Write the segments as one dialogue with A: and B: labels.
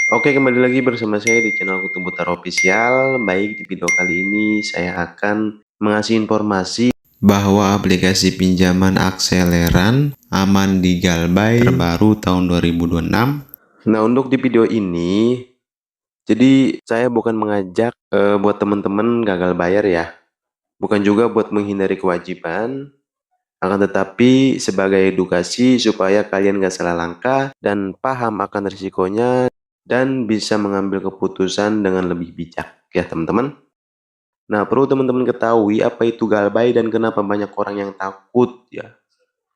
A: Oke, kembali lagi bersama saya di channel Kutu Butar Official. Baik, di video kali ini saya akan mengasih informasi bahwa aplikasi pinjaman akseleran aman di Galbay terbaru tahun 2026. Nah, untuk di video ini, jadi saya bukan mengajak buat teman-teman gagal bayar ya. Bukan juga buat menghindari kewajiban, akan tetapi sebagai edukasi supaya kalian gak salah langkah dan paham akan risikonya dan bisa mengambil keputusan dengan lebih bijak ya teman-teman. Nah, perlu teman-teman ketahui apa itu Galbay dan kenapa banyak orang yang takut ya.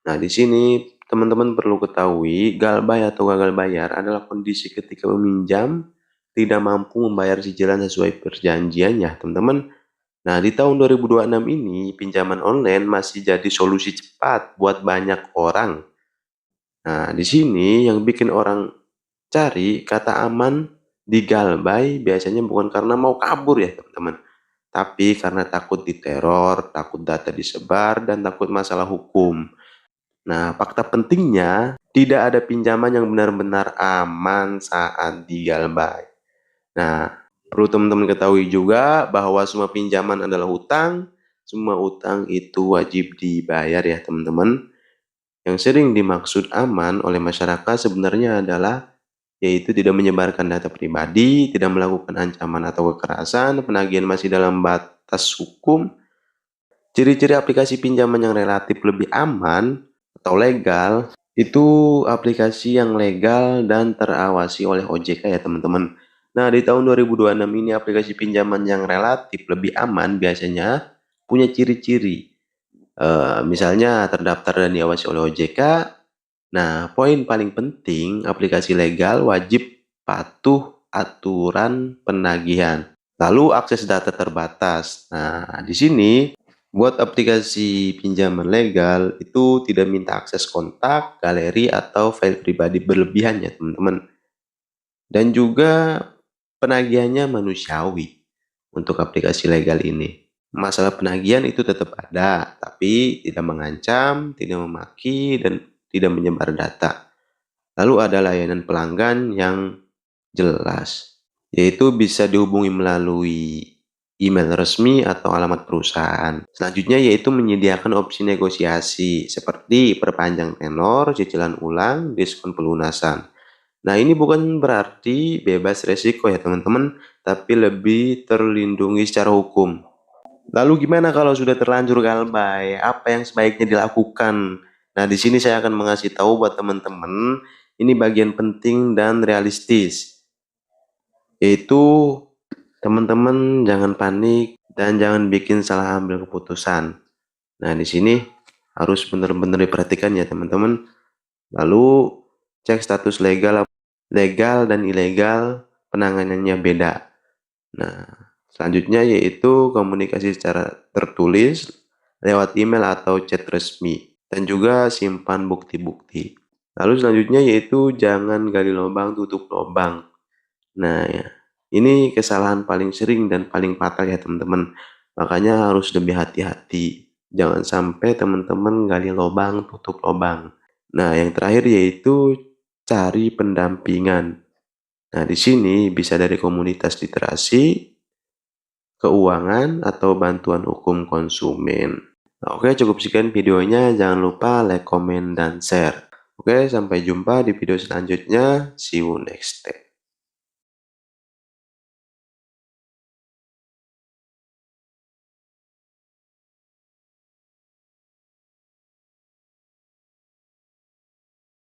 A: Nah, di sini teman-teman perlu ketahui Galbay atau gagal bayar adalah kondisi ketika peminjam tidak mampu membayar cicilan sesuai perjanjian ya teman-teman. Nah, di tahun 2026 ini, pinjaman online masih jadi solusi cepat buat banyak orang. Nah, di sini yang bikin orang cari kata aman di Galbay biasanya bukan karena mau kabur ya, teman-teman. Tapi karena takut diteror, takut data disebar, dan takut masalah hukum. Nah, fakta pentingnya, tidak ada pinjaman yang benar-benar aman saat di Galbay. Nah, perlu teman-teman ketahui juga bahwa semua pinjaman adalah hutang, semua utang itu wajib dibayar ya teman-teman. Yang sering dimaksud aman oleh masyarakat sebenarnya adalah yaitu tidak menyebarkan data pribadi, tidak melakukan ancaman atau kekerasan, penagihan masih dalam batas hukum. Ciri-ciri aplikasi pinjaman yang relatif lebih aman atau legal itu aplikasi yang legal dan terawasi oleh OJK ya teman-teman. Nah, di tahun 2026 ini aplikasi pinjaman yang relatif lebih aman biasanya punya ciri-ciri. Misalnya terdaftar dan diawasi oleh OJK. Nah, poin paling penting, aplikasi legal wajib patuh aturan penagihan. Lalu akses data terbatas. Nah, di sini buat aplikasi pinjaman legal itu tidak minta akses kontak, galeri, atau file pribadi berlebihan ya teman-teman. Dan juga penagihannya manusiawi untuk aplikasi legal ini. Masalah penagihan itu tetap ada, tapi tidak mengancam, tidak memaki, dan tidak menyebar data. Lalu ada layanan pelanggan yang jelas, yaitu bisa dihubungi melalui email resmi atau alamat perusahaan. Selanjutnya yaitu menyediakan opsi negosiasi seperti perpanjang tenor, cicilan ulang, diskon pelunasan. Nah, ini bukan berarti bebas resiko ya teman-teman, tapi lebih terlindungi secara hukum. Lalu gimana kalau sudah terlanjur Galbay? Apa yang sebaiknya dilakukan? Nah, di sini saya akan mengasih tahu buat teman-teman, ini bagian penting dan realistis. Yaitu teman-teman jangan panik dan jangan bikin salah ambil keputusan. Nah, di sini harus benar-benar diperhatikan ya teman-teman. Lalu cek status legal dan ilegal, penanganannya beda. Nah, selanjutnya yaitu komunikasi secara tertulis lewat email atau chat resmi dan juga simpan bukti-bukti. Lalu selanjutnya yaitu jangan gali lubang tutup lubang. Nah, ya, ini kesalahan paling sering dan paling fatal ya teman-teman. Makanya harus lebih hati-hati. Jangan sampai teman-teman gali lubang tutup lubang. Nah, yang terakhir yaitu cari pendampingan. Nah, di sini bisa dari komunitas literasi, keuangan, atau bantuan hukum konsumen. Nah, oke, cukup sekian videonya. Jangan lupa like, komen, dan share. Oke, sampai jumpa di video selanjutnya. See you next time.